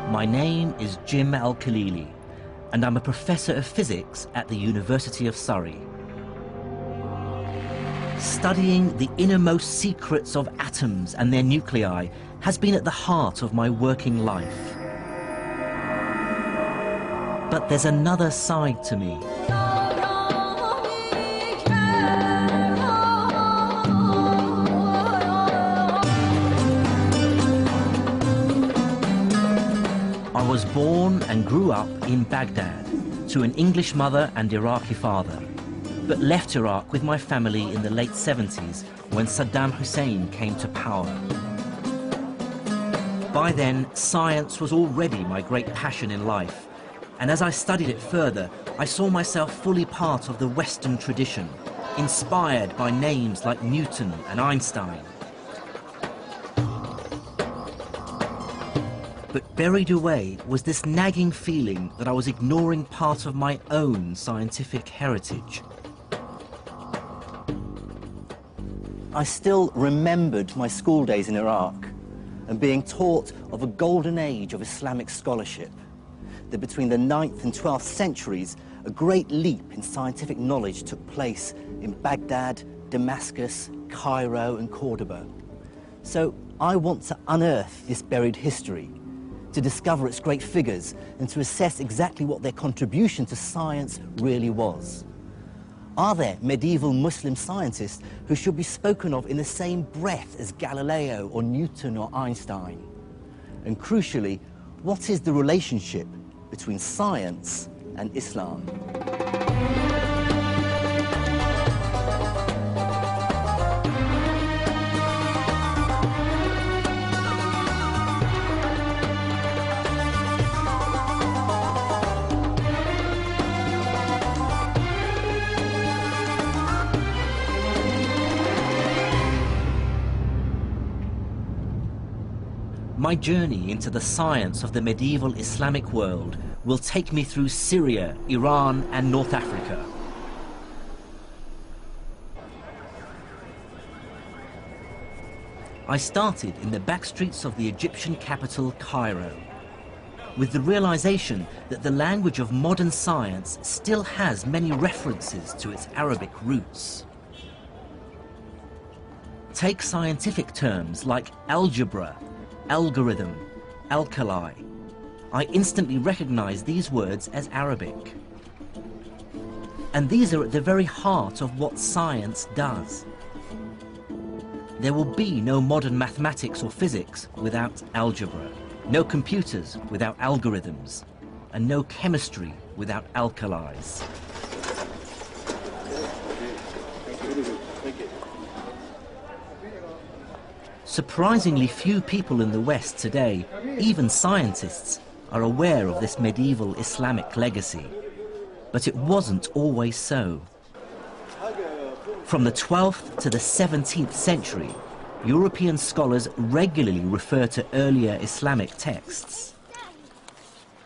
My name is Jim Al-Khalili, and I'm a professor of physics at the University of Surrey. Studying the innermost secrets of atoms and their nuclei has been at the heart of my working life. But there's another side to me. I was born and grew up in Baghdad to an English mother and Iraqi father, but left Iraq with my family in the late 70s when Saddam Hussein came to power. By then, science was already my great passion in life, and as I studied it further, I saw myself fully part of the Western tradition, inspired by names like Newton and Einstein. But buried away was this nagging feeling that I was ignoring part of my own scientific heritage. I still remembered my school days in Iraq and being taught of a golden age of Islamic scholarship, that between the 9th and 12th centuries, a great leap in scientific knowledge took place in Baghdad, Damascus, Cairo, and Cordoba. So I want to unearth this buried history, to discover its great figures and to assess exactly what their contribution to science really was. Are there medieval Muslim scientists who should be spoken of in the same breath as Galileo or Newton or Einstein? And crucially, what is the relationship between science and Islam? My journey into the science of the medieval Islamic world will take me through Syria, Iran, and North Africa. I started in the back streets of the Egyptian capital, Cairo, with the realization that the language of modern science still has many references to its Arabic roots. Take scientific terms like algebra, algorithm, alkali. I instantly recognize these words as Arabic. And these are at the very heart of what science does. There will be no modern mathematics or physics without algebra, no computers without algorithms, and no chemistry without alkalis. Surprisingly few people in the West today, even scientists, are aware of this medieval Islamic legacy. But it wasn't always so. From the 12th to the 17th century, European scholars regularly refer to earlier Islamic texts.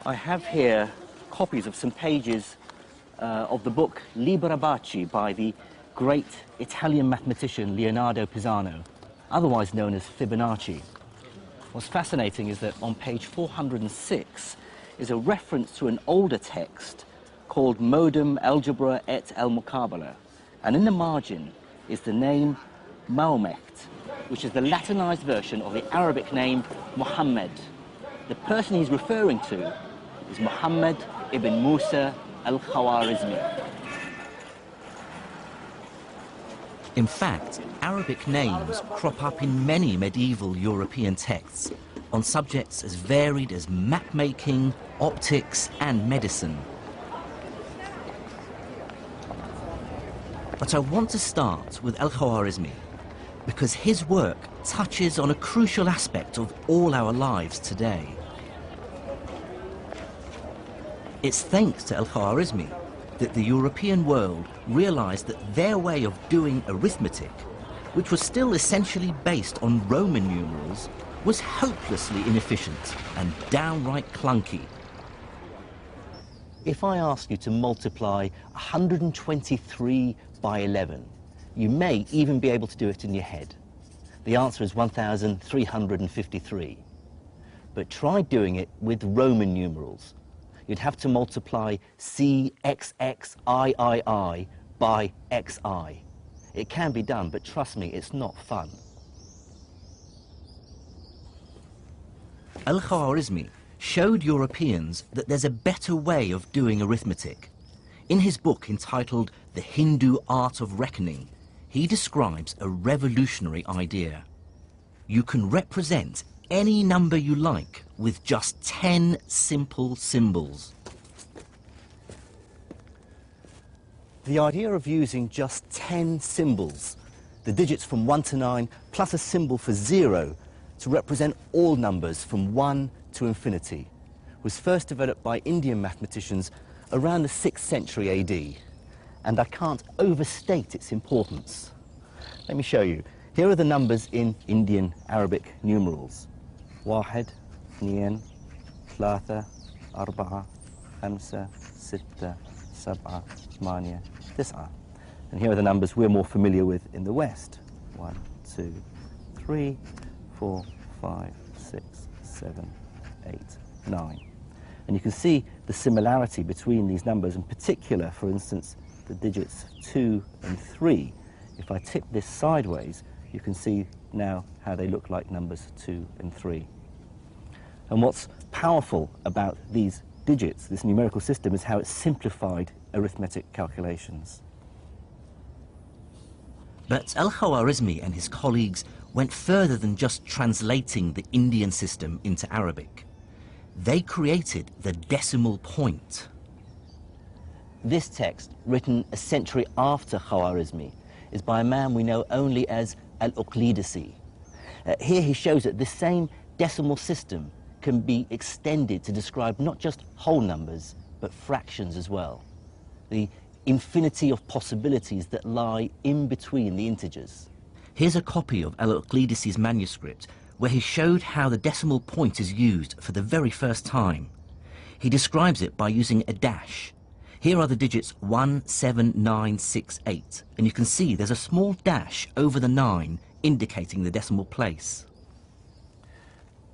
I have here copies of some pages of the book Liber Abaci by the great Italian mathematician Leonardo Pisano, otherwise known as Fibonacci. What's fascinating is that on page 406 is a reference to an older text called Modum Algebra et al Muqabala, and in the margin is the name Mahomet, which is the Latinized version of the Arabic name Muhammad. The person he's referring to is Muhammad ibn Musa al-Khwarizmi. In fact, Arabic names crop up in many medieval European texts on subjects as varied as map-making, optics, and medicine. But I want to start with al-Khwarizmi because his work touches on a crucial aspect of all our lives today. It's thanks to al-Khwarizmi that the European world realized that their way of doing arithmetic, which was still essentially based on Roman numerals, was hopelessly inefficient and downright clunky. If I ask you to multiply 123 by 11, you may even be able to do it in your head. The answer is 1,353. But try doing it with Roman numerals. You'd have to multiply CXXIII by XI. It can be done, but trust me, it's not fun. Al-Khwarizmi showed Europeans that there's a better way of doing arithmetic. In his book entitled The Hindu Art of Reckoning, he describes a revolutionary idea. You can represent any number you like with just 10 simple symbols. The idea of using just 10 symbols, the digits from 1 to 9, plus a symbol for 0, to represent all numbers from 1 to infinity, was first developed by Indian mathematicians around the 6th century AD, and I can't overstate its importance. Let me show you. Here are the numbers in Indian Arabic numerals. 1, 2, 3, 4, 5, 6, 7, 8, 9. And here are the numbers we're more familiar with in the West. 1, 2, 3, 4, 5, 6, 7, 8, 9. And you can see the similarity between these numbers, in particular, for instance, the digits 2 and 3. If I tip this sideways, you can see now how they look like numbers 2 and 3. And what's powerful about these digits, this numerical system, is how it's simplified arithmetic calculations. But Al-Khwarizmi and his colleagues went further than just translating the Indian system into Arabic. They created the decimal point. This text, written a century after Khwarizmi, is by a man we know only as Al-Uqlidisi. Here he shows that this same decimal system can be extended to describe not just whole numbers, but fractions as well. The infinity of possibilities that lie in between the integers. Here's a copy of Al-Uqlidisi's manuscript where he showed how the decimal point is used for the very first time. He describes it by using a dash. Here are the digits 1, 7, 9, 6, 8, and you can see there's a small dash over the 9 indicating the decimal place.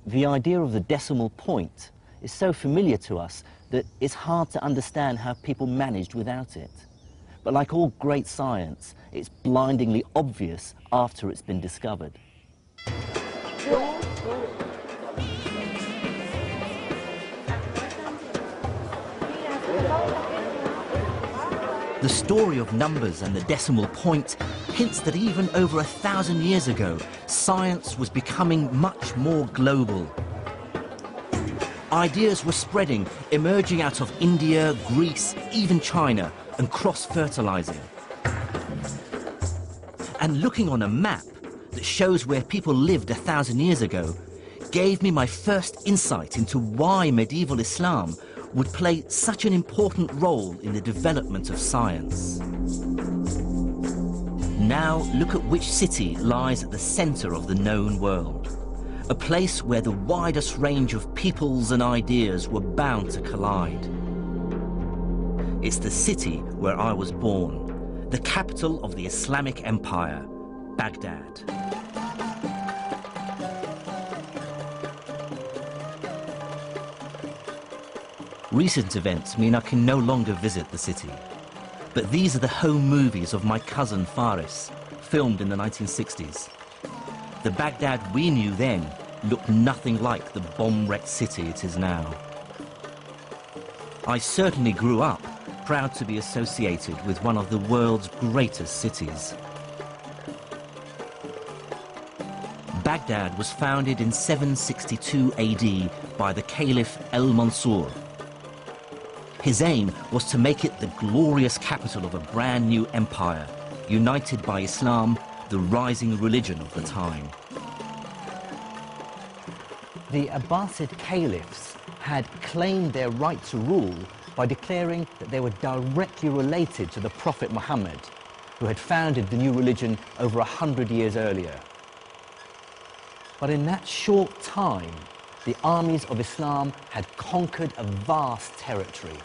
The idea of the decimal point is so familiar to us that it's hard to understand how people managed without it. But like all great science, it's blindingly obvious after it's been discovered. The story of numbers and the decimal point hints that even over 1,000 years ago, science was becoming much more global. Ideas were spreading, emerging out of India, Greece, even China, and cross-fertilizing. And looking on a map that shows where people lived 1,000 years ago gave me my first insight into why medieval Islam would play such an important role in the development of science. Now look at which city lies at the center of the known world, a place where the widest range of peoples and ideas were bound to collide. It's the city where I was born, the capital of the Islamic Empire, Baghdad. Recent events mean I can no longer visit the city. But these are the home movies of my cousin Faris, filmed in the 1960s. The Baghdad we knew then looked nothing like the bomb-wrecked city it is now. I certainly grew up proud to be associated with one of the world's greatest cities. Baghdad was founded in 762 AD by the Caliph al-Mansur. His aim was to make it the glorious capital of a brand new empire, united by Islam, the rising religion of the time. The Abbasid caliphs had claimed their right to rule by declaring that they were directly related to the Prophet Muhammad, who had founded the new religion over 100 years earlier. But in that short time, the armies of Islam had conquered a vast territory.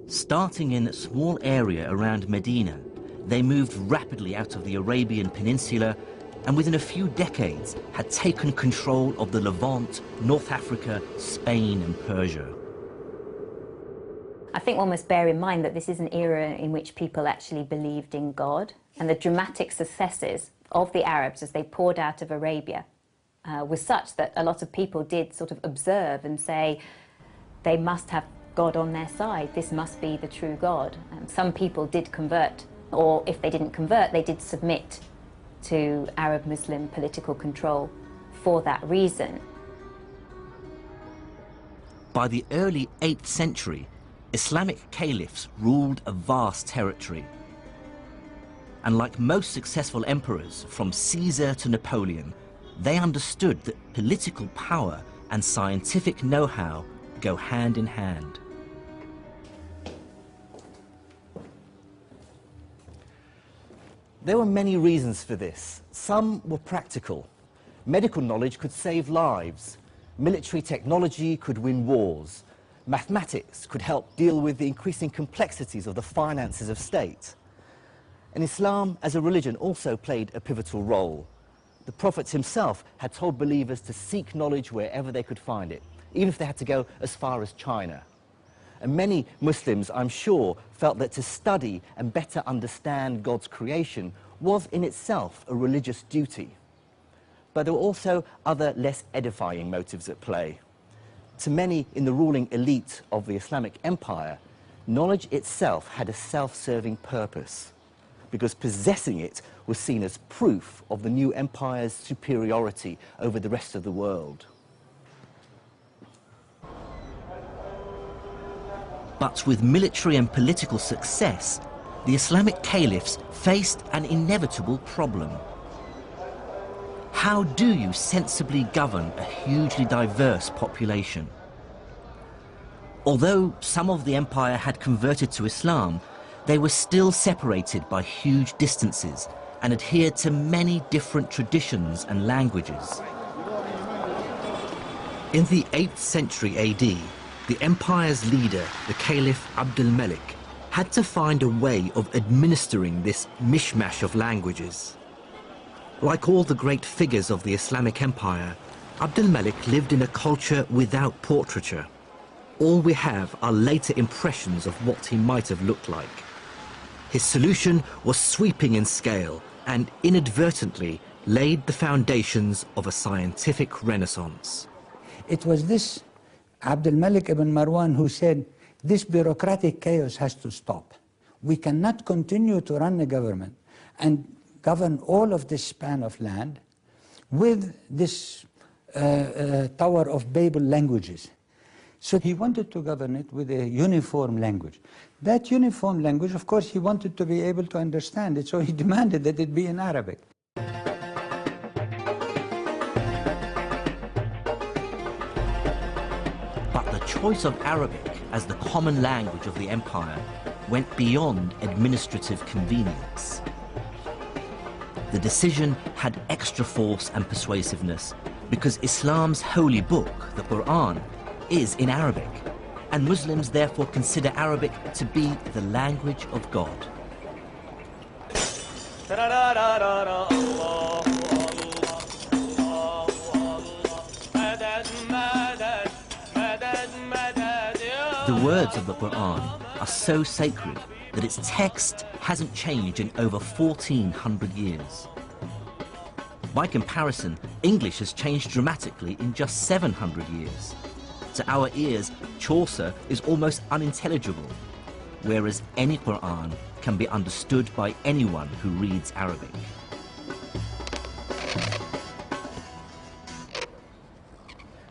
Starting in a small area around Medina, they moved rapidly out of the Arabian Peninsula and within a few decades had taken control of the Levant, North Africa, Spain and Persia. I think one must bear in mind that this is an era in which people actually believed in God, and the dramatic successes of the Arabs as they poured out of Arabia was such that a lot of people did sort of observe and say they must have God on their side, this must be the true God. Some people did convert, or if they didn't convert, they did submit to Arab Muslim political control for that reason. By the early 8th century, Islamic caliphs ruled a vast territory. And like most successful emperors, from Caesar to Napoleon, they understood that political power and scientific know-how go hand in hand. There were many reasons for this. Some were practical. Medical knowledge could save lives. Military technology could win wars. Mathematics could help deal with the increasing complexities of the finances of state. And Islam as a religion also played a pivotal role. The Prophet himself had told believers to seek knowledge wherever they could find it, even if they had to go as far as China. And many Muslims, I'm sure, felt that to study and better understand God's creation was in itself a religious duty. But there were also other less edifying motives at play. To many in the ruling elite of the Islamic Empire, knowledge itself had a self-serving purpose, because possessing it was seen as proof of the new empire's superiority over the rest of the world. But with military and political success, the Islamic caliphs faced an inevitable problem. How do you sensibly govern a hugely diverse population? Although some of the empire had converted to Islam, they were still separated by huge distances and adhered to many different traditions and languages. In the 8th century AD, the empire's leader, the Caliph Abd al-Malik, had to find a way of administering this mishmash of languages. Like all the great figures of the Islamic Empire, Abd al-Malik lived in a culture without portraiture. All we have are later impressions of what he might have looked like. His solution was sweeping in scale and inadvertently laid the foundations of a scientific renaissance. It was this Abd al-Malik ibn Marwan who said, this bureaucratic chaos has to stop. We cannot continue to run a government and govern all of this span of land with this Tower of Babel languages. So he wanted to govern it with a uniform language. That uniform language, of course, he wanted to be able to understand it, so he demanded that it be in Arabic. But the choice of Arabic as the common language of the empire went beyond administrative convenience. The decision had extra force and persuasiveness because Islam's holy book, the Quran, is in Arabic, and Muslims therefore consider Arabic to be the language of God. The words of the Quran are so sacred that its text hasn't changed in over 1400 years. By comparison, English has changed dramatically in just 700 years. To our ears, Chaucer is almost unintelligible, whereas any Quran can be understood by anyone who reads Arabic.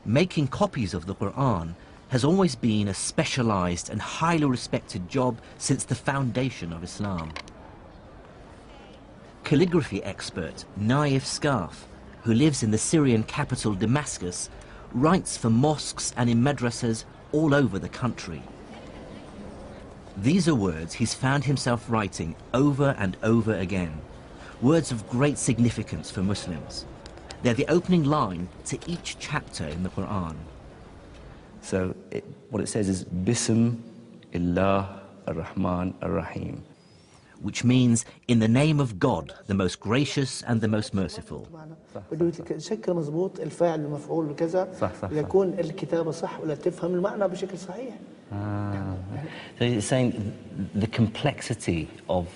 Making copies of the Quran has always been a specialized and highly respected job since the foundation of Islam. Calligraphy expert Naif Scarf, who lives in the Syrian capital Damascus, writes for mosques and in madrasas all over the country. These are words he's found himself writing over and over again, words of great significance for Muslims. They're the opening line to each chapter in the Quran. So what it says is, Bism illah Ar-Rahman Ar-Rahim, which means in the name of God, the most gracious and the most merciful. بده يشكل مضبوط الفاعل المفعول بكذا يكون الكتابة صح ولا تفهم المعنى بشكل صحيح. So it's saying the complexity of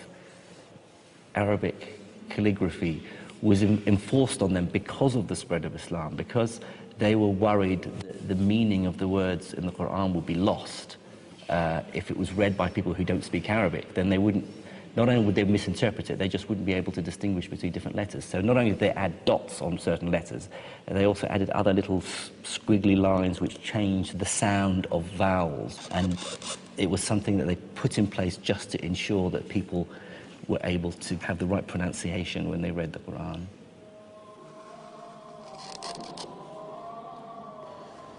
Arabic calligraphy was enforced on them because of the spread of Islam, because they were worried that the meaning of the words in the Quran would be lost if it was read by people who don't speak Arabic. Then they wouldn't, not only would they misinterpret it, they just wouldn't be able to distinguish between different letters. So not only did they add dots on certain letters, they also added other little squiggly lines which changed the sound of vowels. And it was something that they put in place just to ensure that people were able to have the right pronunciation when they read the Quran.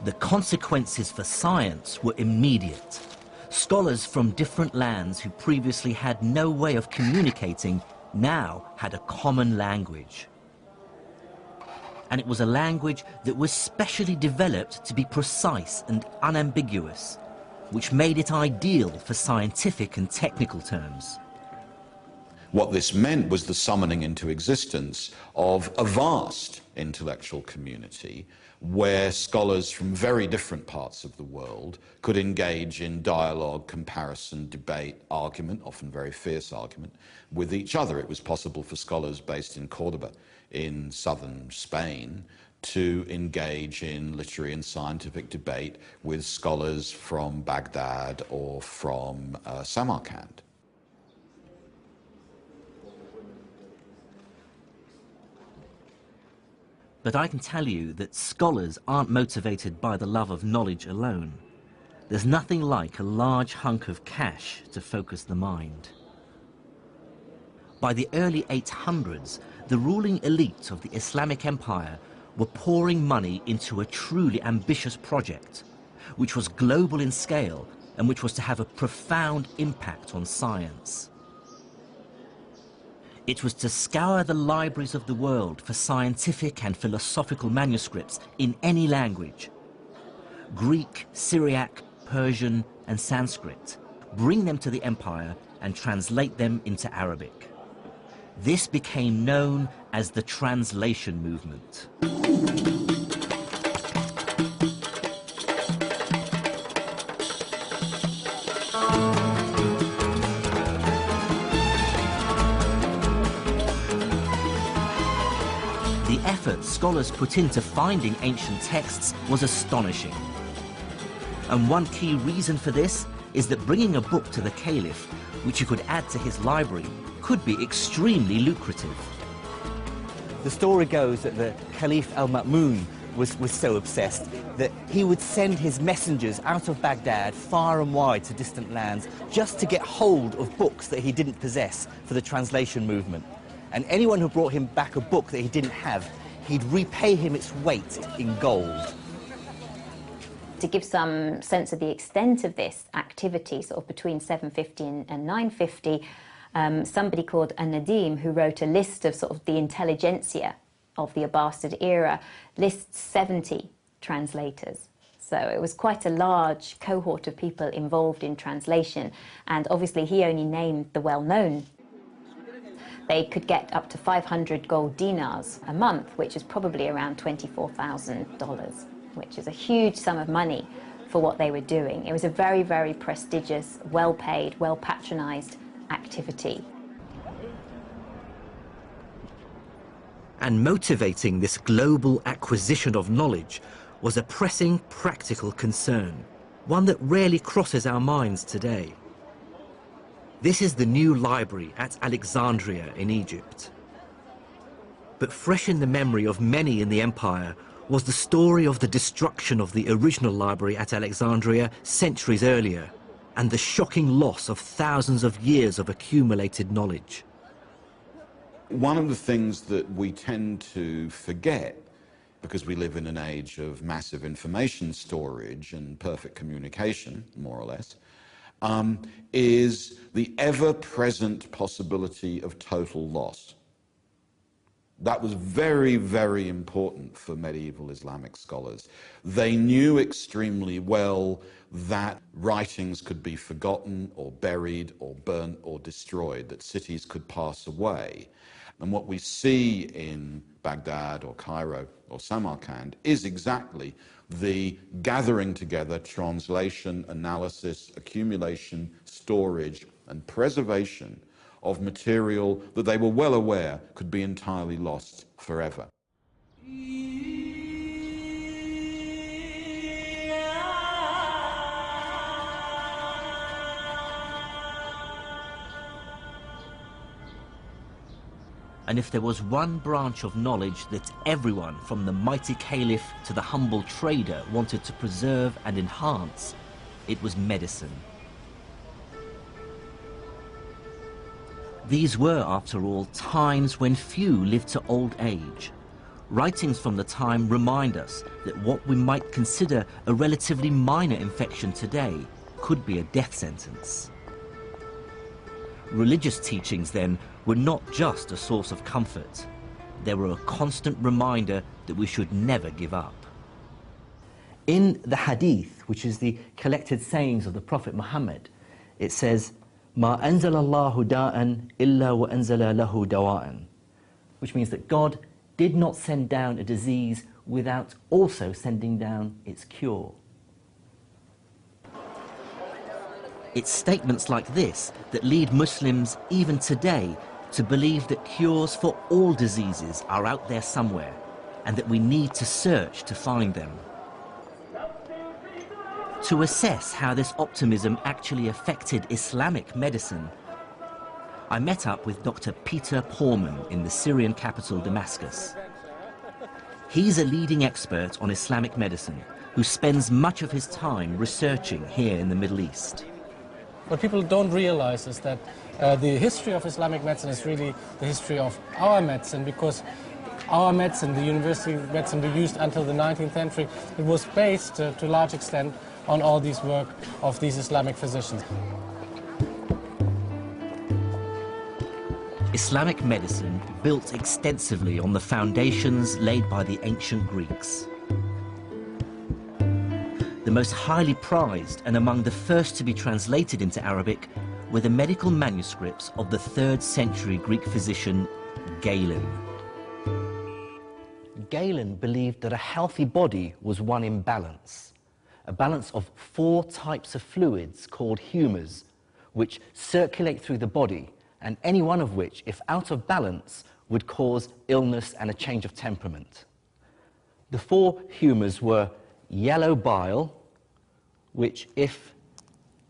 The consequences for science were immediate. Scholars from different lands who previously had no way of communicating now had a common language. And it was a language that was specially developed to be precise and unambiguous, which made it ideal for scientific and technical terms. What this meant was the summoning into existence of a vast intellectual community where scholars from very different parts of the world could engage in dialogue, comparison, debate, argument, often very fierce argument, with each other. It was possible for scholars based in Cordoba in southern Spain to engage in literary and scientific debate with scholars from Baghdad or from Samarkand. But I can tell you that scholars aren't motivated by the love of knowledge alone. There's nothing like a large hunk of cash to focus the mind. By the early 800s, the ruling elite of the Islamic Empire were pouring money into a truly ambitious project, which was global in scale and which was to have a profound impact on science. It was to scour the libraries of the world for scientific and philosophical manuscripts in any language. Greek, Syriac, Persian, and Sanskrit. Bring them to the empire and translate them into Arabic. This became known as the translation movement. The effort scholars put into finding ancient texts was astonishing. And one key reason for this is that bringing a book to the caliph, which he could add to his library, could be extremely lucrative. The story goes that the Caliph al-Ma'mun was so obsessed that he would send his messengers out of Baghdad far and wide to distant lands just to get hold of books that he didn't possess for the translation movement. And anyone who brought him back a book that he didn't have, he'd repay him its weight in gold. To give some sense of the extent of this activity, sort of between 750 and 950, somebody called An-Nadim, who wrote a list of sort of the intelligentsia of the Abbasid era, lists 70 translators. So it was quite a large cohort of people involved in translation, and obviously he only named the well-known. They could get up to 500 gold dinars a month, which is probably around $24,000, which is a huge sum of money for what they were doing. It was a very, very prestigious, well-paid, well-patronized activity. And motivating this global acquisition of knowledge was a pressing practical concern, one that rarely crosses our minds today. This is the new library at Alexandria in Egypt. But fresh in the memory of many in the empire was the story of the destruction of the original library at Alexandria centuries earlier, and the shocking loss of thousands of years of accumulated knowledge. One of the things that we tend to forget, because we live in an age of massive information storage and perfect communication, more or less, is the ever-present possibility of total loss. That was very, very important for medieval Islamic scholars. They knew extremely well that writings could be forgotten or buried or burnt or destroyed, that cities could pass away. And what we see in Baghdad or Cairo or Samarkand is exactly the gathering together, translation, analysis, accumulation, storage, and preservation of material that they were well aware could be entirely lost forever. And if there was one branch of knowledge that everyone, from the mighty caliph to the humble trader, wanted to preserve and enhance, it was medicine. These were, after all, times when few lived to old age. Writings from the time remind us that what we might consider a relatively minor infection today could be a death sentence. Religious teachings, then, were not just a source of comfort. They were a constant reminder that we should never give up. In the Hadith, which is the collected sayings of the Prophet Muhammad, it says, "Ma anzala Allahu da'an illa wa anzala lahu dawa'an," which means that God did not send down a disease without also sending down its cure. It's statements like this that lead Muslims, even today, to believe that cures for all diseases are out there somewhere, and that we need to search to find them. To assess how this optimism actually affected Islamic medicine, I met up with Dr. Peter Porman in the Syrian capital, Damascus. He's a leading expert on Islamic medicine who spends much of his time researching here in the Middle East. What people don't realize is that the history of Islamic medicine is really the history of our medicine, because our medicine, the university medicine we used until the 19th century, it was based to a large extent on all this work of these Islamic physicians. Islamic medicine built extensively on the foundations laid by the ancient Greeks. The most highly prized and among the first to be translated into Arabic were the medical manuscripts of the 3rd century Greek physician Galen. Galen believed that a healthy body was one in balance, a balance of 4 types of fluids called humours, which circulate through the body, and any one of which, if out of balance, would cause illness and a change of temperament. The 4 humours were yellow bile, which, if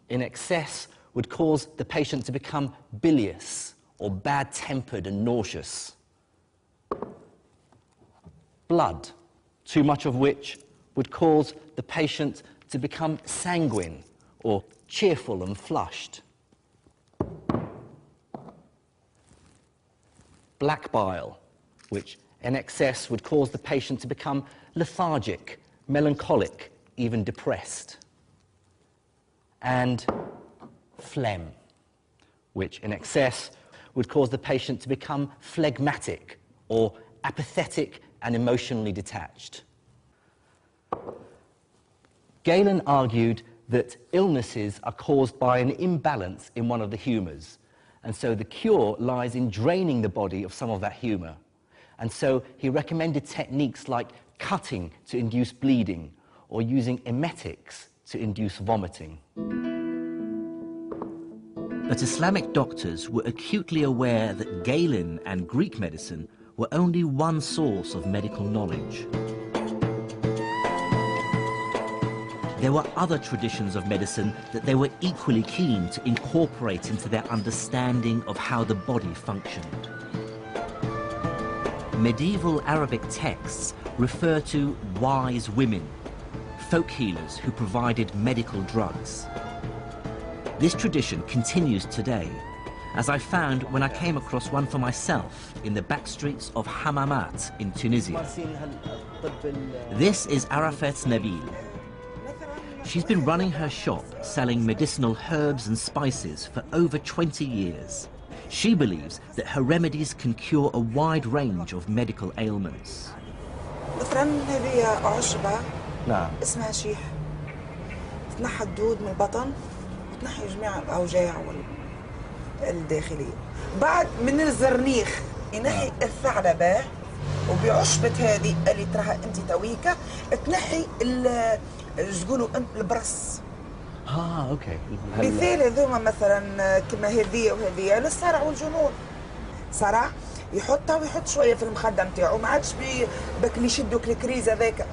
in excess, would cause the patient to become bilious or bad-tempered and nauseous. Blood, too much of which would cause the patient to become sanguine or cheerful and flushed. Black bile, which in excess would cause the patient to become lethargic, melancholic, even depressed. And phlegm, which in excess would cause the patient to become phlegmatic or apathetic and emotionally detached. Galen argued that illnesses are caused by an imbalance in one of the humours, and so the cure lies in draining the body of some of that humour. And so he recommended techniques like cutting to induce bleeding or using emetics to induce vomiting. But Islamic doctors were acutely aware that Galen and Greek medicine were only one source of medical knowledge. There were other traditions of medicine that they were equally keen to incorporate into their understanding of how the body functioned. Medieval Arabic texts refer to wise women, folk healers who provided medical drugs. This tradition continues today, as I found when I came across one for myself in the back streets of Hammamat in Tunisia. This is Arafat Nabil. She's been running her shop selling medicinal herbs and spices for over 20 years. She believes that her remedies can cure a wide range of medical ailments. مثلا هذه عشبة نعم. اسمها شيح تنحى الدود من البطن وتنحي جميع الأوجاع الداخلية. بعد من الزرنيخ ينحي الثعلبة وبعشبة هذه اللي تراها انت تويكا تنحي تقولوا البرص. اوكي. مثال هذوما مثلا كما هذه وهذه للصرع والجنون. صرع يحطها ويحط شويه في المخده نتاعو ما عادش بك اللي يشدوك الكريز هذاك.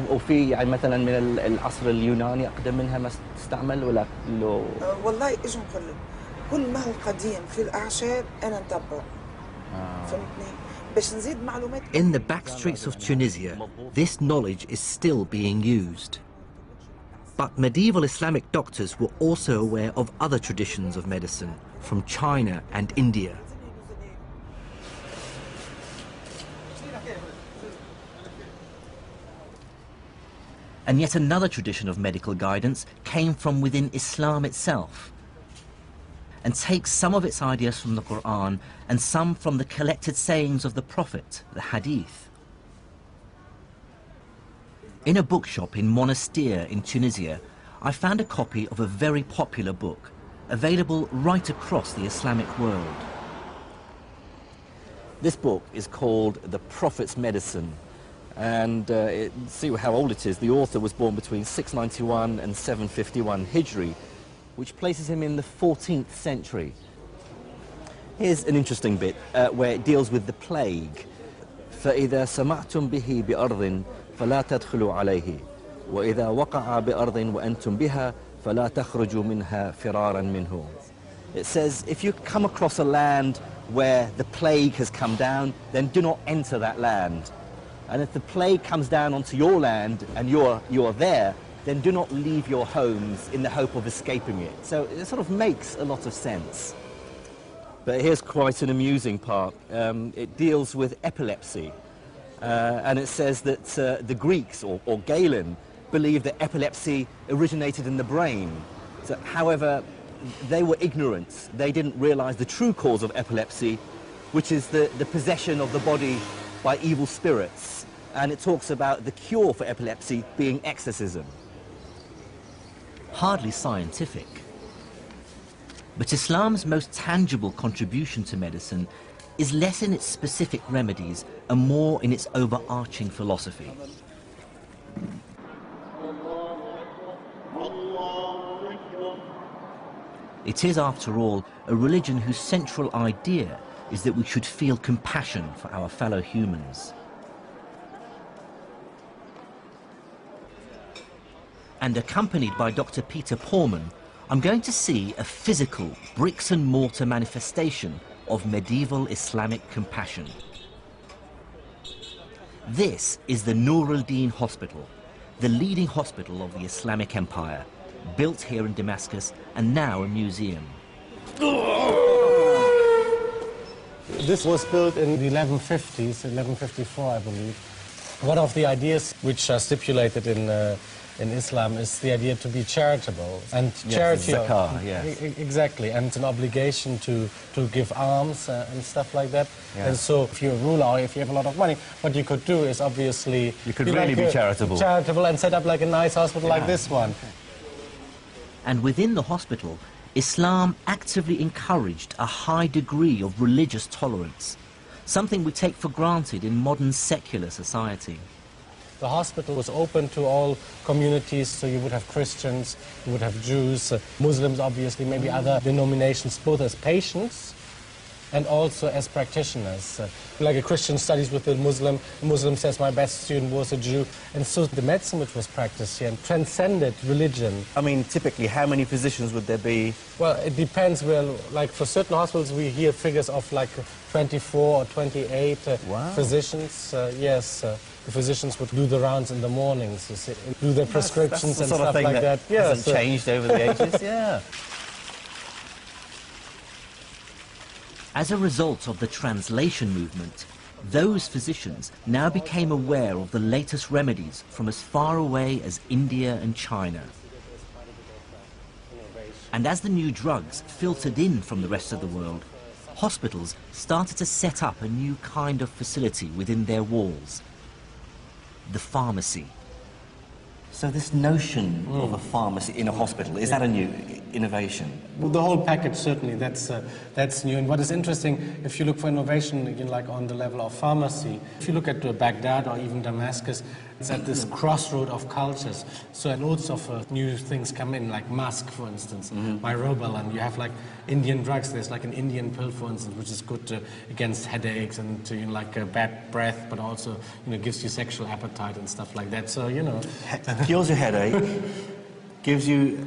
وفي يعني مثلا من العصر اليوناني اقدم منها ما تستعمل ولا لو والله ايش نقول لك كل ما هو قديم في الاعشاب انا نتبعه. فهمتني باش نزيد معلومات. In the back streets of Tunisia, this knowledge is still being used. But medieval Islamic doctors were also aware of other traditions of medicine from China and India. And yet another tradition of medical guidance came from within Islam itself and takes some of its ideas from the Quran and some from the collected sayings of the Prophet, the Hadith. In a bookshop in Monastir in Tunisia, I found a copy of a very popular book, available right across the Islamic world. This book is called The Prophet's Medicine, and see how old it is. The author was born between 691 and 751 Hijri, which places him in the 14th century. Here's an interesting bit where it deals with the plague. فَإِذَا سَمَعْتُمْ بِهِ بِأَرْضٍ فَلَا تَدْخُلُوا عَلَيْهِ وَإِذَا وَقَعَ بِأَرْضٍ وَأَنْتُمْ بِهَا فَلَا تَخْرُجُوا مِنْهَا فِرَارًا مِنْهُ. It says, if you come across a land where the plague has come down, then do not enter that land. And if the plague comes down onto your land and you're there, then do not leave your homes in the hope of escaping it. So it sort of makes a lot of sense. But here's quite an amusing part. It deals with epilepsy. And it says that the Greeks, or Galen, believed that epilepsy originated in the brain. So, however, they were ignorant. They didn't realize the true cause of epilepsy, which is the possession of the body by evil spirits. And it talks about the cure for epilepsy being exorcism. Hardly scientific. But Islam's most tangible contribution to medicine is less in its specific remedies and more in its overarching philosophy. It is, after all, a religion whose central idea is that we should feel compassion for our fellow humans. And accompanied by Dr. Peter Porman, I'm going to see a physical, bricks and mortar manifestation of medieval Islamic compassion. This is the Nur al-Din Hospital, the leading hospital of the Islamic Empire, built here in Damascus and now a museum. This was built in the 1150s, 1154, I believe. One of the ideas which are stipulated in Islam is the idea to be charitable, and charity, zakah, yes. Exactly, and it's an obligation to give alms and stuff like that. Yeah. And so, if you're a ruler or if you have a lot of money, what you could do is obviously you could really be charitable, and set up like a nice hospital like this one. And within the hospital, Islam actively encouraged a high degree of religious tolerance, something we take for granted in modern secular society. The hospital was open to all communities, so you would have Christians, you would have Jews, Muslims obviously, maybe other denominations, both as patients and also as practitioners. Like a Christian studies with a Muslim says my best student was a Jew, and so the medicine which was practiced here transcended religion. I mean, typically, how many physicians would there be? Well, it depends. Well, like for certain hospitals, we hear figures of like 24 or 28 physicians. Yes. The physicians would do the rounds in the mornings, you see, do their prescriptions that's the and sort stuff of thing like that. Hasn't changed over the ages, yeah. As a result of the translation movement, those physicians now became aware of the latest remedies from as far away as India and China. And as the new drugs filtered in from the rest of the world, hospitals started to set up a new kind of facility within their walls, the pharmacy. So this notion of a pharmacy in a hospital, is that a new innovation? Well, the whole package, certainly, that's new. And what is interesting, if you look for innovation, again, like on the level of pharmacy, if you look at Baghdad or even Damascus, it's at this crossroad of cultures. So loads of new things come in, like musk, for instance, myrobalan, and you have like Indian drugs. There's like an Indian pill, for instance, which is good against headaches and to, bad breath, but also, gives you sexual appetite and stuff like that. So, Cures your headache, gives you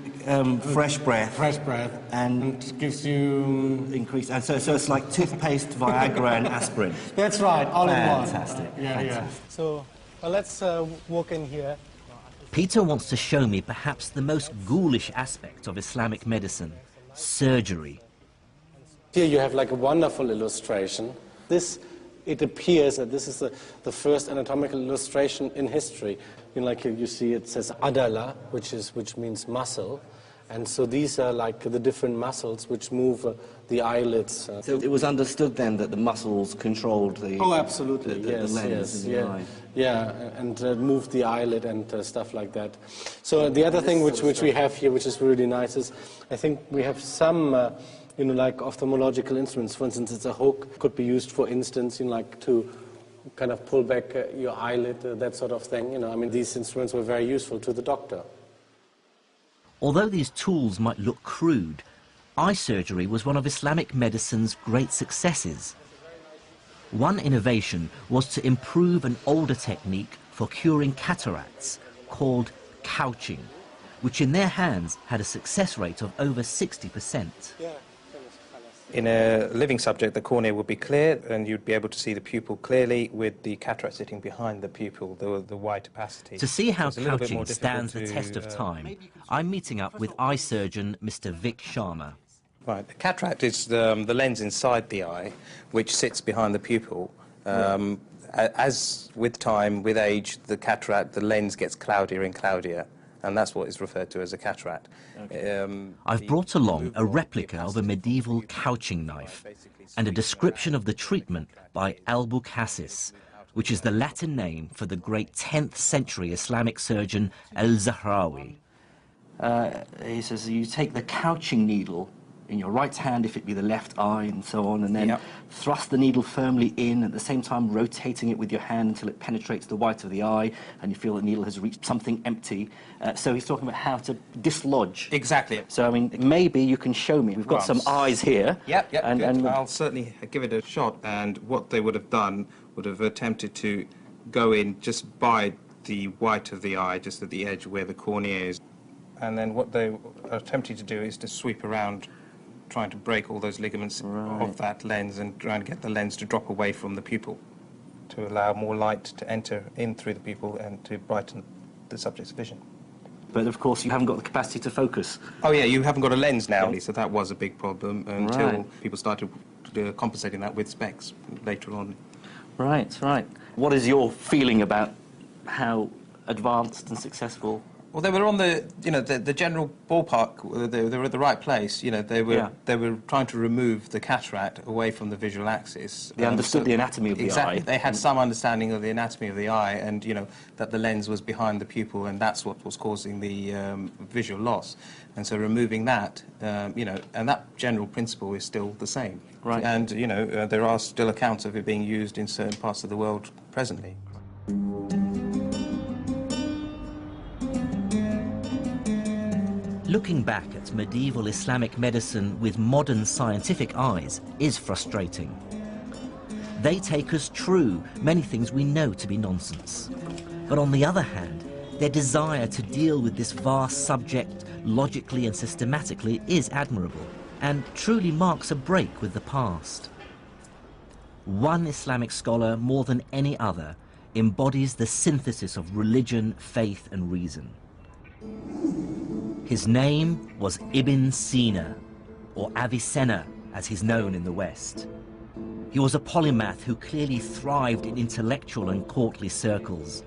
fresh breath. Fresh breath. And gives you... increased... And so it's like toothpaste, Viagra and aspirin. That's right, all in one. Fantastic. Yeah, fantastic. yeah. So, well, let's walk in here. Peter wants to show me perhaps the most ghoulish aspect of Islamic medicine, surgery. Here you have like a wonderful illustration. It appears that this is the first anatomical illustration in history. Like you see, it says adala, which means muscle. And so these are like the different muscles which move the eyelids. So it was understood then that the muscles controlled the... Oh, absolutely, the lens in the eye. Yeah, and moved the eyelid and stuff like that. So the other thing which we have here, which is really nice, is I think we have some... like ophthalmological instruments, for instance, it's a hook, could be used, for instance, like to kind of pull back your eyelid, that sort of thing. I mean, these instruments were very useful to the doctor. Although these tools might look crude, eye surgery was one of Islamic medicine's great successes. One innovation was to improve an older technique for curing cataracts called couching, which in their hands had a success rate of over 60%. In a living subject, the cornea would be clear and you'd be able to see the pupil clearly with the cataract sitting behind the pupil, the wide opacity. To see how couching stands the test of time, I'm meeting up with eye surgeon Mr. Vic Sharma. Right, the cataract is the lens inside the eye, which sits behind the pupil. As with time, with age, the lens gets cloudier and cloudier. And that's what is referred to as a cataract. Okay. I've brought along a replica of a medieval couching knife and a description of the treatment by Al-Bukassis, which is the Latin name for the great 10th century Islamic surgeon Al-Zahrawi. He says you take the couching needle in your right hand if it be the left eye and so on, and then thrust the needle firmly in, at the same time rotating it with your hand until it penetrates the white of the eye and you feel the needle has reached something empty. So he's talking about how to dislodge. Exactly. So, I mean, maybe you can show me. We've got some eyes here. Yep, and I'll certainly give it a shot. And what they would have done would have attempted to go in just by the white of the eye, just at the edge where the cornea is. And then what they are attempting to do is to sweep around, trying to break all those ligaments of that lens and trying to get the lens to drop away from the pupil to allow more light to enter in through the pupil and to brighten the subject's vision. But of course you haven't got the capacity to focus. Oh yeah, you haven't got a lens now, so that was a big problem until people started compensating that with specs later on. Right, right. What is your feeling about how advanced and successful? Well, they were on the general ballpark. They were at the right place. They were trying to remove the cataract away from the visual axis. They understood the anatomy of the eye. Exactly. They had some understanding of the anatomy of the eye, and that the lens was behind the pupil, and that's what was causing the visual loss. And so removing that, and that general principle is still the same. Right. And there are still accounts of it being used in certain parts of the world presently. Looking back at medieval Islamic medicine with modern scientific eyes is frustrating. They take as true many things we know to be nonsense. But on the other hand, their desire to deal with this vast subject logically and systematically is admirable and truly marks a break with the past. One Islamic scholar, more than any other, embodies the synthesis of religion, faith and reason. His name was Ibn Sina, or Avicenna, as he's known in the West. He was a polymath who clearly thrived in intellectual and courtly circles.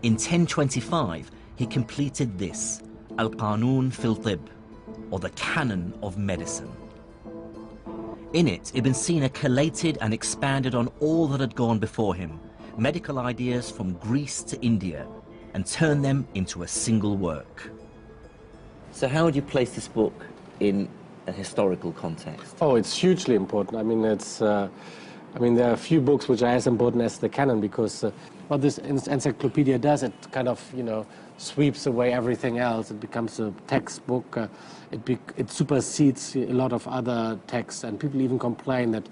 In 1025, he completed this, Al-Qanun fil Tib, or the Canon of Medicine. In it, Ibn Sina collated and expanded on all that had gone before him, medical ideas from Greece to India, and turned them into a single work. So how would you place this book in a historical context? Oh, it's hugely important. I mean, there are a few books which are as important as the canon, because what this encyclopedia does, it kind of, sweeps away everything else. It becomes a textbook. It supersedes a lot of other texts, and people even complain that,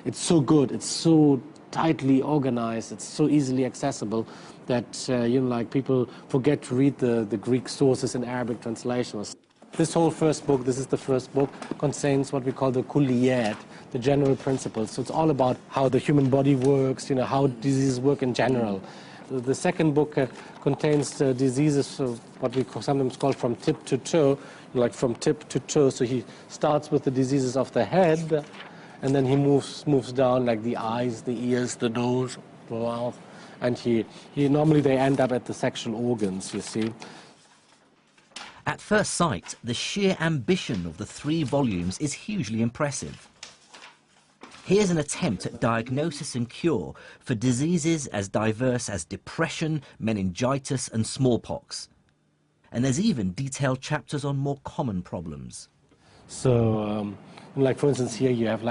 it's so good, it's so tightly organized, it's so easily accessible that people forget to read the Greek sources in Arabic translations. This whole first book, this is the first book, contains what we call the kulliyat, the general principles. So it's all about how the human body works, how diseases work in general. The second book contains diseases, what we sometimes call from tip to toe, like from tip to toe. So he starts with the diseases of the head, and then he moves down, like the eyes, the ears, the nose, the mouth, and normally they end up at the sexual organs, you see. At first sight, the sheer ambition of the 3 volumes is hugely impressive. Here's an attempt at diagnosis and cure for diseases as diverse as depression, meningitis and smallpox. And there's even detailed chapters on more common problems. So, for instance, here you have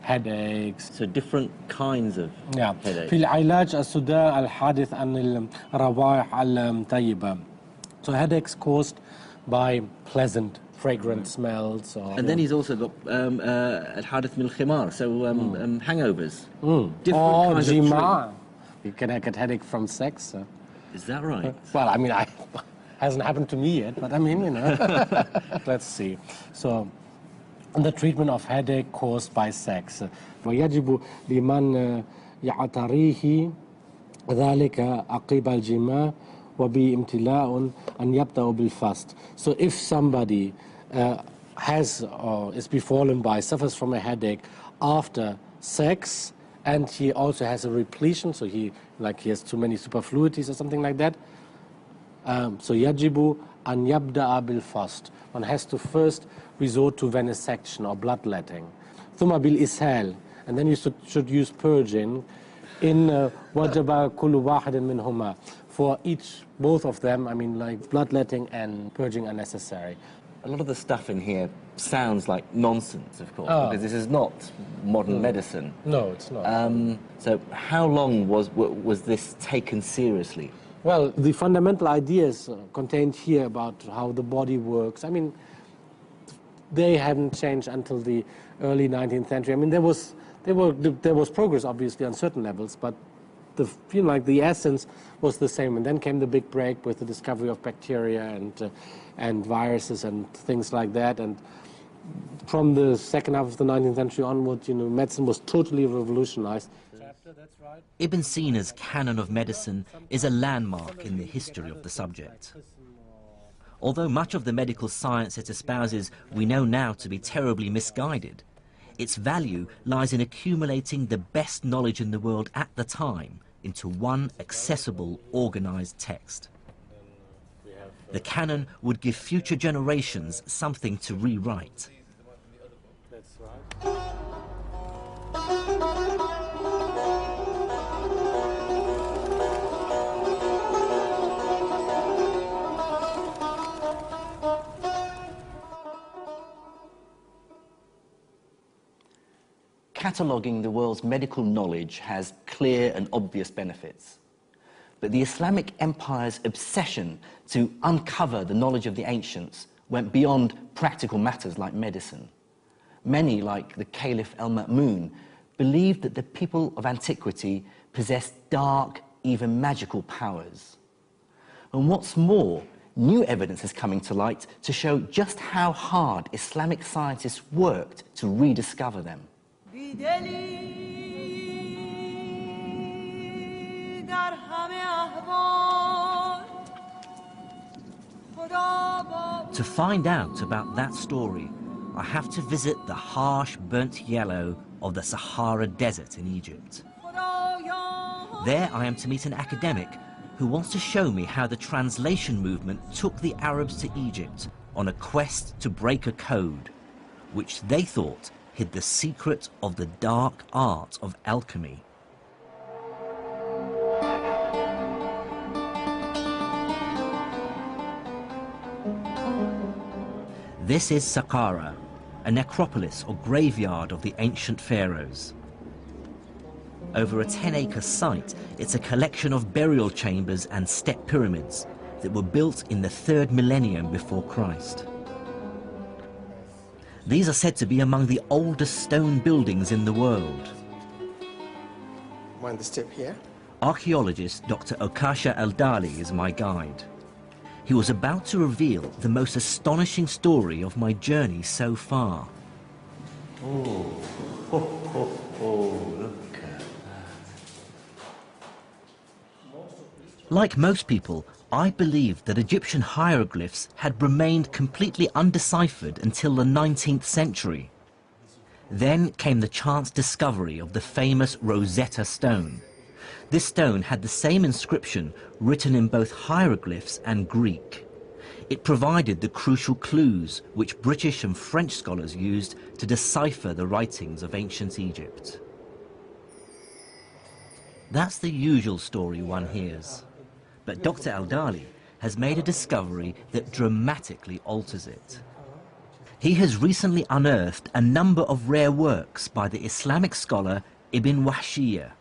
headaches. So different kinds of headaches. في العلاج الصداع الحادث عن الروائح الطيبة. So headaches caused by pleasant, fragrant smells. And then he's also got al-hadith min al-khimar, so hangovers. Different kinds of treatment. You can get headache from sex. Is that right? Well, hasn't happened to me yet, but let's see. So, the treatment of headache caused by sex. ويجب لمن يعتريه ذلك عقب الجماع وبامتلاء أن يبدأ بالفast. So if somebody has or is befallen by, suffers from a headache after sex, and he also has a repletion, so he has too many superfluities or something like that, so يجب أن يبدأ بالفast. One has to first resort to venesection or bloodletting. ثم بالإسهال, and then you should use purging. In وجب كل واحد منهما. For both of them, bloodletting and purging are necessary. A lot of the stuff in here sounds like nonsense, of course, because this is not modern medicine. No, it's not. So how long was this taken seriously? Well, the fundamental ideas contained here about how the body works, they hadn't changed until the early 19th century. There was progress, obviously, on certain levels, but the essence was the same. And then came the big break with the discovery of bacteria and viruses and things like that. And from the second half of the 19th century onward, medicine was totally revolutionized. Ibn Sina's Canon of Medicine is a landmark in the history of the subject. Although much of the medical science it espouses we know now to be terribly misguided, its value lies in accumulating the best knowledge in the world at the time into one accessible, organized text. The canon would give future generations something to rewrite. Cataloguing the world's medical knowledge has clear and obvious benefits. But the Islamic Empire's obsession to uncover the knowledge of the ancients went beyond practical matters like medicine. Many, like the Caliph al-Ma'mun, believed that the people of antiquity possessed dark, even magical powers. And what's more, new evidence is coming to light to show just how hard Islamic scientists worked to rediscover them. To find out about that story, I have to visit the harsh, burnt yellow of the Sahara Desert in Egypt. There I am to meet an academic who wants to show me how the translation movement took the Arabs to Egypt on a quest to break a code, which they thought hid the secret of the dark art of alchemy. This is Saqqara, a necropolis or graveyard of the ancient pharaohs. Over a 10-acre site, it's a collection of burial chambers and step pyramids that were built in the 3rd millennium before Christ. These are said to be among the oldest stone buildings in the world. Mind the step here? Archaeologist Dr. Okasha Al-Dali is my guide. He was about to reveal the most astonishing story of my journey so far. Oh, look at that. Like most people, I believed that Egyptian hieroglyphs had remained completely undeciphered until the 19th century. Then came the chance discovery of the famous Rosetta Stone. This stone had the same inscription written in both hieroglyphs and Greek. It provided the crucial clues which British and French scholars used to decipher the writings of ancient Egypt. That's the usual story one hears. But Dr. Al-Dali has made a discovery that dramatically alters it. He has recently unearthed a number of rare works by the Islamic scholar Ibn Wahshiyya.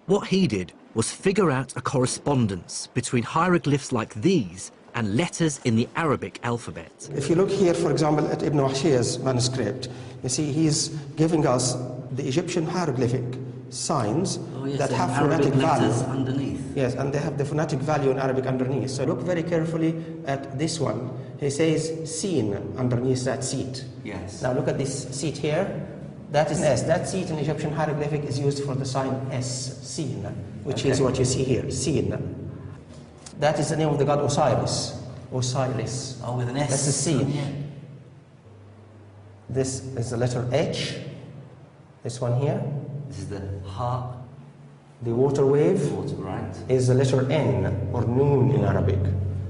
What he did was figure out a correspondence between hieroglyphs like these and letters in the Arabic alphabet. If you look here, for example, at Ibn Wahshiyya's manuscript, you see he's giving us the Egyptian hieroglyphic signs that have phonetic value underneath. Yes, and they have the phonetic value in Arabic underneath. So look very carefully at this one. He says seen underneath that seat. Yes. Now look at this seat here. That is S. That seat in Egyptian hieroglyphic is used for the sign S, seen, which is what you see here, seen. That is the name of the god Osiris. Osiris. Oh, with an S. That's the seen. This is the letter H. This one here. This is the ha. The water wave Right. is the letter N, or noon in Arabic.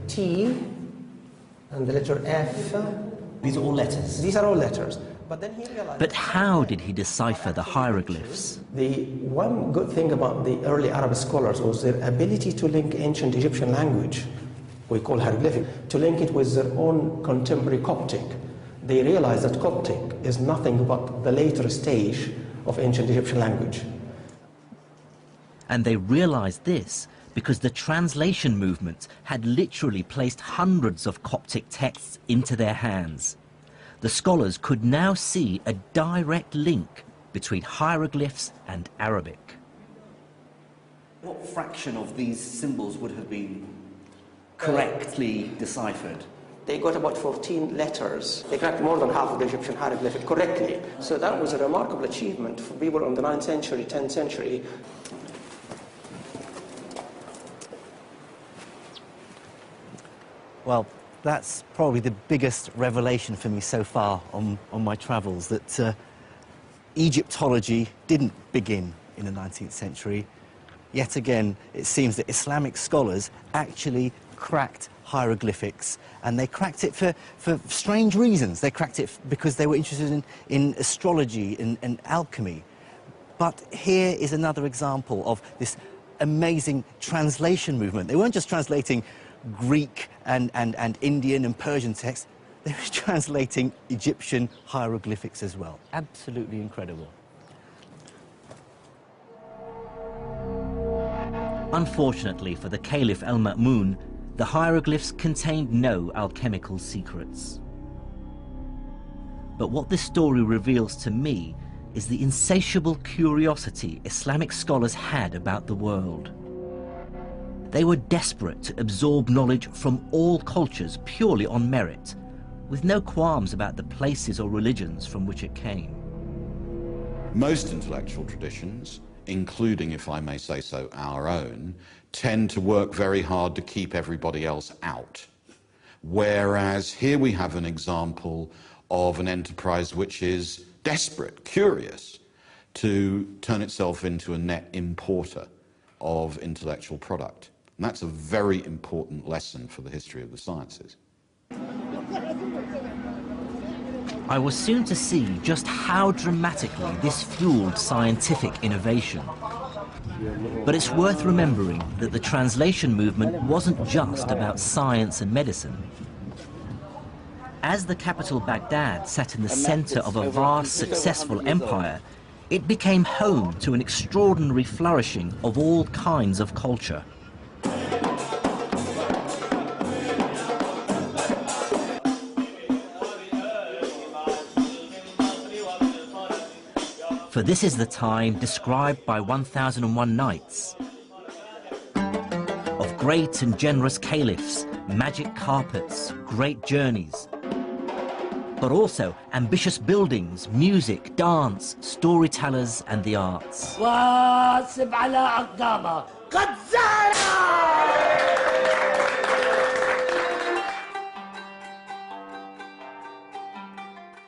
T, and the letter F. These are all letters. These are all letters. But then he realized... But how did he decipher the hieroglyphs? The one good thing about the early Arab scholars was their ability to link ancient Egyptian language, we call hieroglyphic, to link it with their own contemporary Coptic. They realized that Coptic is nothing but the later stage of ancient Egyptian language. And they realized this because the translation movement had literally placed hundreds of Coptic texts into their hands. The scholars could now see a direct link between hieroglyphs and Arabic. What fraction of these symbols would have been correctly deciphered? They got about 14 letters. They cracked more than half of the Egyptian hieroglyphic correctly. So that was a remarkable achievement for people in the 9th century, 10th century. Well, that's probably the biggest revelation for me so far on my travels, that Egyptology didn't begin in the 19th century. Yet again, it seems that Islamic scholars actually cracked hieroglyphics, and they cracked it for strange reasons. They cracked it because they were interested in astrology and alchemy. But here is another example of this amazing translation movement. They weren't just translating Greek and Indian and Persian texts, they were translating Egyptian hieroglyphics as well. Absolutely incredible. Unfortunately for the Caliph al-Ma'mun, the hieroglyphs contained no alchemical secrets. But what this story reveals to me is the insatiable curiosity Islamic scholars had about the world. They were desperate to absorb knowledge from all cultures purely on merit, with no qualms about the places or religions from which it came. Most intellectual traditions, including, if I may say so, our own, tend to work very hard to keep everybody else out. Whereas here we have an example of an enterprise which is desperate, curious, to turn itself into a net importer of intellectual product. And that's a very important lesson for the history of the sciences. I was soon to see just how dramatically this fueled scientific innovation. But it's worth remembering that the translation movement wasn't just about science and medicine. As the capital Baghdad sat in the center of a vast, successful empire, it became home to an extraordinary flourishing of all kinds of culture. For this is the time described by 1001 Nights, of great and generous caliphs, magic carpets, great journeys, but also ambitious buildings, music, dance, storytellers and the arts.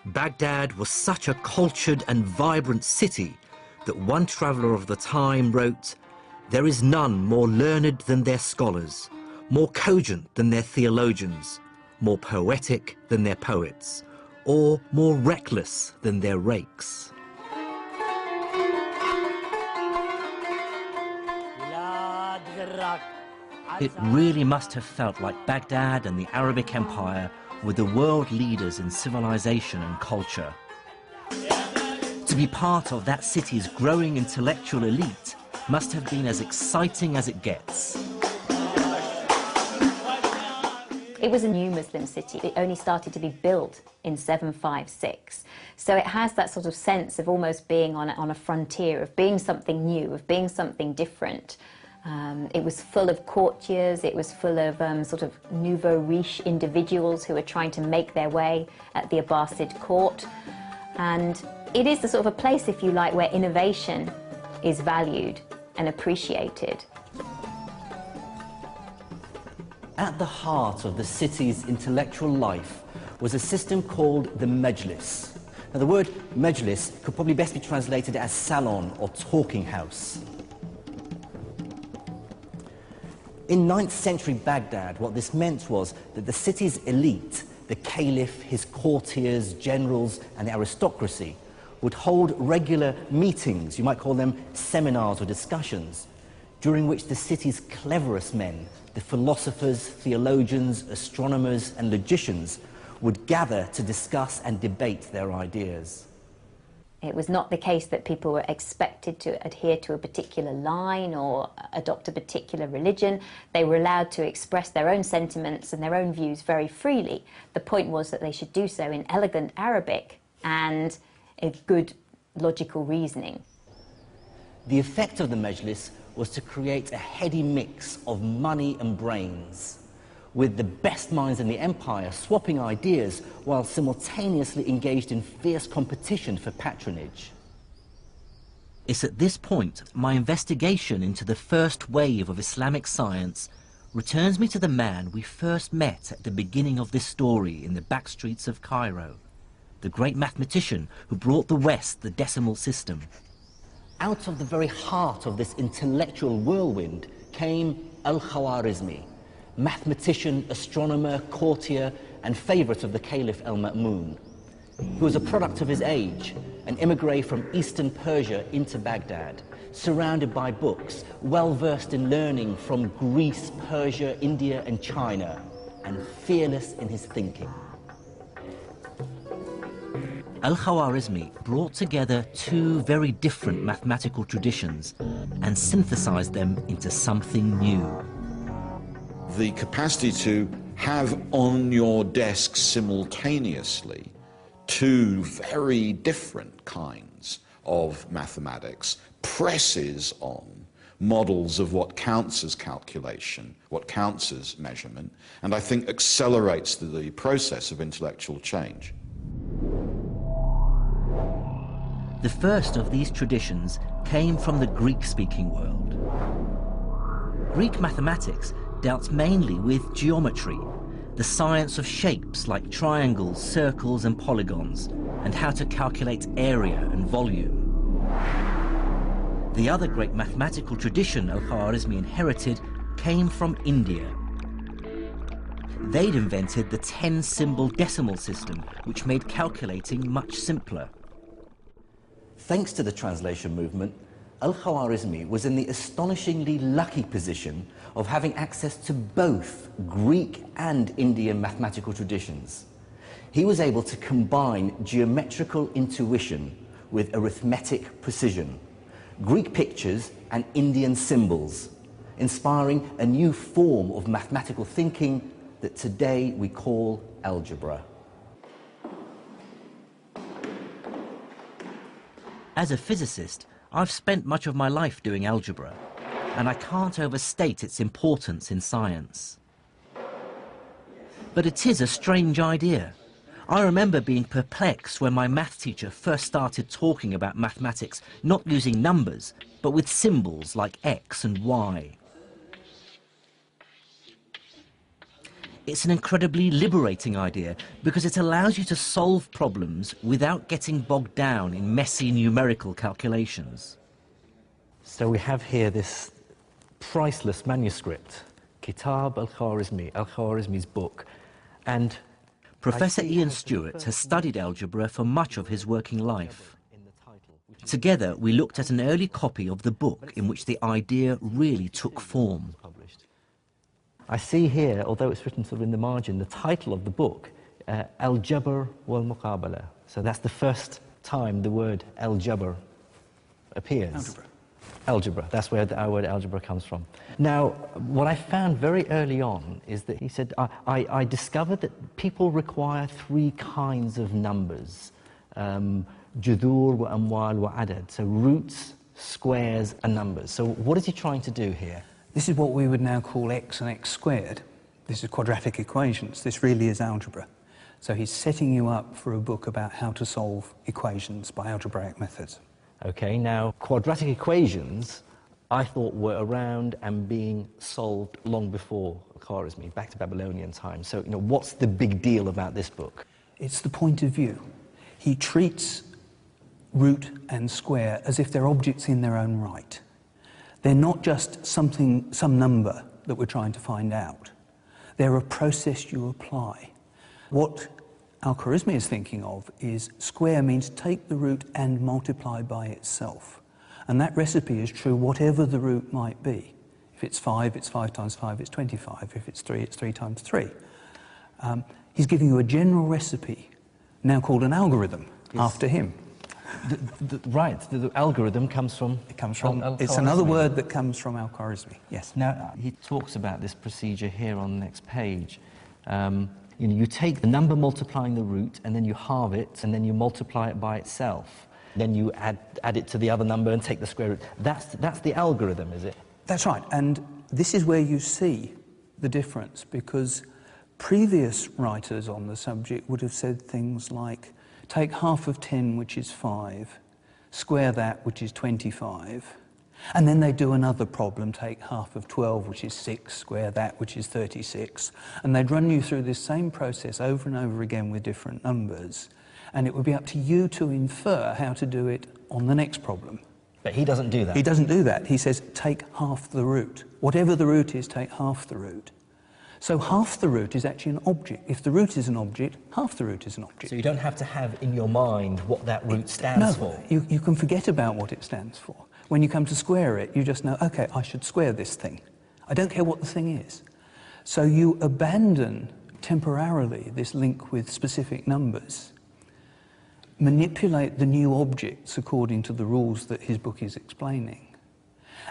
Baghdad was such a cultured and vibrant city that one traveller of the time wrote, "There is none more learned than their scholars, more cogent than their theologians, more poetic than their poets, or more reckless than their rakes." It really must have felt like Baghdad and the Arabic Empire were the world leaders in civilization and culture. To be part of that city's growing intellectual elite must have been as exciting as it gets. It was a new Muslim city. It only started to be built in 756. So it has that sort of sense of almost being on a frontier, of being something new, of being something different. It was full of courtiers, it was full of sort of nouveau riche individuals who were trying to make their way at the Abbasid court. And it is the sort of a place, if you like, where innovation is valued and appreciated. At the heart of the city's intellectual life was a system called the Majlis. Now, the word Majlis could probably best be translated as salon or talking house. In 9th century Baghdad, what this meant was that the city's elite, the caliph, his courtiers, generals, and the aristocracy, would hold regular meetings, you might call them seminars or discussions, during which the city's cleverest men, the philosophers, theologians, astronomers, and logicians, would gather to discuss and debate their ideas. It was not the case that people were expected to adhere to a particular line or adopt a particular religion. They were allowed to express their own sentiments and their own views very freely. The point was that they should do so in elegant Arabic and a good logical reasoning. The effect of the Majlis was to create a heady mix of money and brains, with the best minds in the empire swapping ideas while simultaneously engaged in fierce competition for patronage. It's at this point my investigation into the first wave of Islamic science returns me to the man we first met at the beginning of this story in the back streets of Cairo, the great mathematician who brought the West the decimal system. Out of the very heart of this intellectual whirlwind came Al-Khwarizmi, mathematician, astronomer, courtier, and favourite of the Caliph al-Ma'mun, who was a product of his age, an immigré from eastern Persia into Baghdad, surrounded by books, well-versed in learning from Greece, Persia, India, and China, and fearless in his thinking. Al-Khwarizmi brought together two very different mathematical traditions and synthesized them into something new. The capacity to have on your desk simultaneously two very different kinds of mathematics presses on models of what counts as calculation, what counts as measurement, and I think accelerates the process of intellectual change. The first of these traditions came from the Greek-speaking world. Greek mathematics dealt mainly with geometry, the science of shapes like triangles, circles, and polygons, and how to calculate area and volume. The other great mathematical tradition Al-Khwarizmi inherited came from India. They'd invented the 10-symbol decimal system, which made calculating much simpler. Thanks to the translation movement, Al-Khwarizmi was in the astonishingly lucky position of having access to both Greek and Indian mathematical traditions. He was able to combine geometrical intuition with arithmetic precision, Greek pictures and Indian symbols, inspiring a new form of mathematical thinking that today we call algebra. As a physicist, I've spent much of my life doing algebra, and I can't overstate its importance in science. But it is a strange idea. I remember being perplexed when my math teacher first started talking about mathematics not using numbers, but with symbols like X and Y. It's an incredibly liberating idea because it allows you to solve problems without getting bogged down in messy numerical calculations. So we have here this priceless manuscript, Kitab al-Khwarizmi, Al-Khwarizmi's book, and Professor Ian Stewart has studied algebra for much of his working life. Together, we looked at an early copy of the book in which the idea really took form. I see here, although it's written sort of in the margin, the title of the book, Algebra wal Muqabala. So that's the first time the word algebra appears. Algebra. Algebra, that's where our word algebra comes from. Now, what I found very early on is that he said, I discovered that people require three kinds of numbers, judur wa amwal wa adad, so roots, squares and numbers. So what is he trying to do here? This is what we would now call x and x squared. This is quadratic equations. This really is algebra. So he's setting you up for a book about how to solve equations by algebraic methods. Okay, now quadratic equations I thought were around and being solved long before Khwarizmi, back to Babylonian times. So, what's the big deal about this book? It's the point of view. He treats root and square as if they're objects in their own right. They're not just some number that we're trying to find out. They're a process you apply. What Al-Khwarizmi is thinking of is square means take the root and multiply by itself. And that recipe is true whatever the root might be. If it's 5, it's 5 times 5, it's 25. If it's 3, it's 3 times 3. He's giving you a general recipe, now called an algorithm, after him. The algorithm comes from... It comes from... It's another word that comes from Al-Khwarizmi, yes. Now, he talks about this procedure here on the next page. You take the number multiplying the root, and then you halve it, and then you multiply it by itself. Then you add it to the other number and take the square root. That's the algorithm, is it? That's right, and this is where you see the difference, because previous writers on the subject would have said things like, take half of 10, which is 5, square that, which is 25, and then they do another problem, take half of 12, which is 6, square that, which is 36, and they'd run you through this same process over and over again with different numbers, and it would be up to you to infer how to do it on the next problem. But he doesn't do that. He doesn't do that. He says, take half the root. Whatever the root is, take half the root. So half the root is actually an object. If the root is an object, half the root is an object. So you don't have to have in your mind what that root stands for. You can forget about what it stands for. When you come to square it, you just know, okay, I should square this thing. I don't care what the thing is. So you abandon temporarily this link with specific numbers, manipulate the new objects according to the rules that his book is explaining,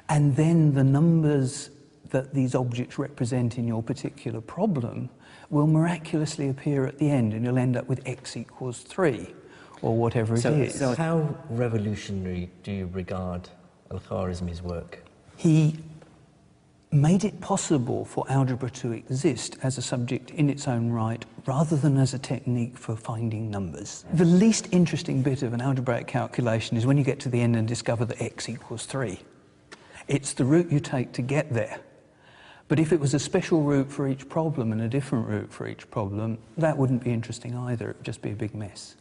and then the numbers that these objects represent in your particular problem will miraculously appear at the end, and you'll end up with x equals 3, or whatever it is. So how revolutionary do you regard Al-Khwarizmi's work? He made it possible for algebra to exist as a subject in its own right, rather than as a technique for finding numbers. The least interesting bit of an algebraic calculation is when you get to the end and discover that x equals 3. It's the route you take to get there. But if it was a special route for each problem and a different route for each problem, that wouldn't be interesting either. It would just be a big mess.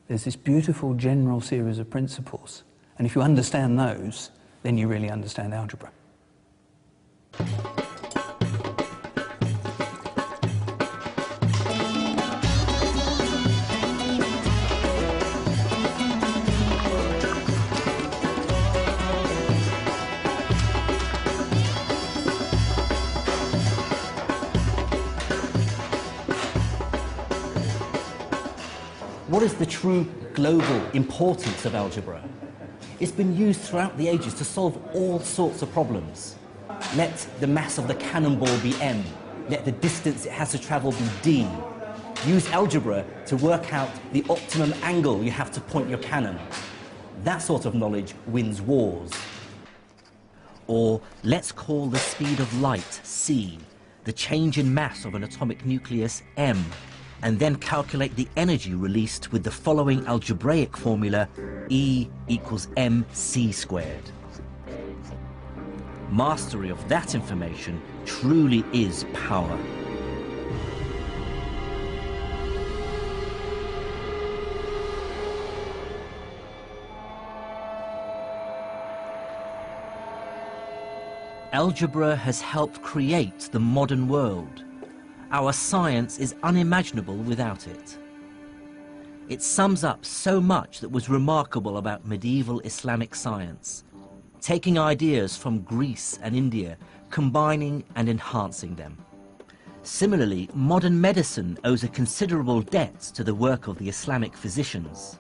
There's this beautiful general series of principles, and if you understand those, then you really understand algebra. what is the true global importance of algebra? It's been used throughout the ages to solve all sorts of problems. Let the mass of the cannonball be m. Let the distance it has to travel be d. Use algebra to work out the optimum angle you have to point your cannon. That sort of knowledge wins wars. Or let's call the speed of light c, the change in mass of an atomic nucleus m, and then calculate the energy released with the following algebraic formula: E equals mc squared. Mastery of that information truly is power. Algebra has helped create the modern world. Our science is unimaginable without it. It sums up so much that was remarkable about medieval Islamic science, taking ideas from Greece and India, combining and enhancing them. Similarly, modern medicine owes a considerable debt to the work of the Islamic physicians.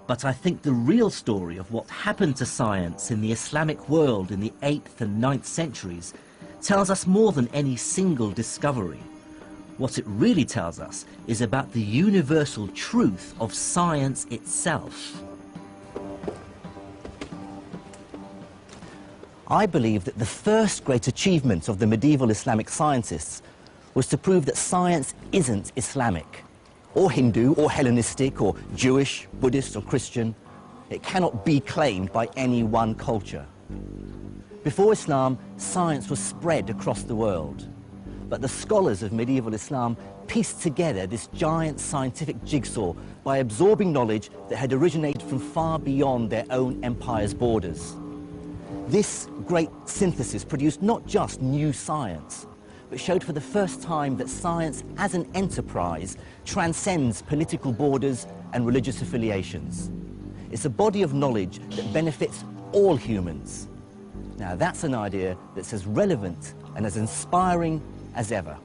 But I think the real story of what happened to science in the Islamic world in the 8th and 9th centuries tells us more than any single discovery. What it really tells us is about the universal truth of science itself. I believe that the first great achievement of the medieval Islamic scientists was to prove that science isn't Islamic, or Hindu, or Hellenistic, or Jewish, Buddhist, or Christian. It cannot be claimed by any one culture. Before Islam, science was spread across the world. But the scholars of medieval Islam pieced together this giant scientific jigsaw by absorbing knowledge that had originated from far beyond their own empire's borders. This great synthesis produced not just new science, but showed for the first time that science as an enterprise transcends political borders and religious affiliations. It's a body of knowledge that benefits all humans. Now that's an idea that's as relevant and as inspiring as ever.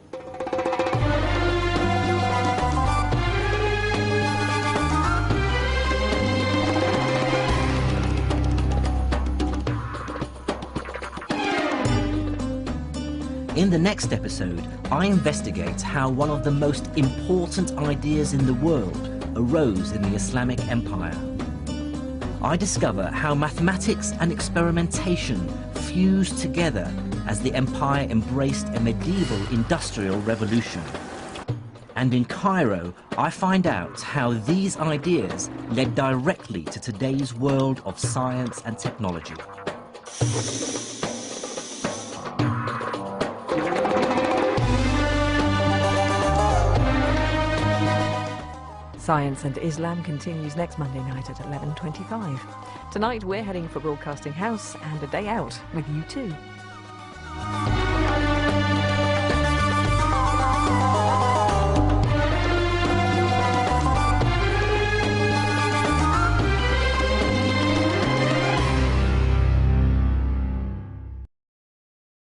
In the next episode, I investigate how one of the most important ideas in the world arose in the Islamic Empire. I discover how mathematics and experimentation fused together as the empire embraced a medieval industrial revolution. And in Cairo, I find out how these ideas led directly to today's world of science and technology. Science and Islam continues next Monday night at 11:25. Tonight we're heading for Broadcasting House and a day out with U2.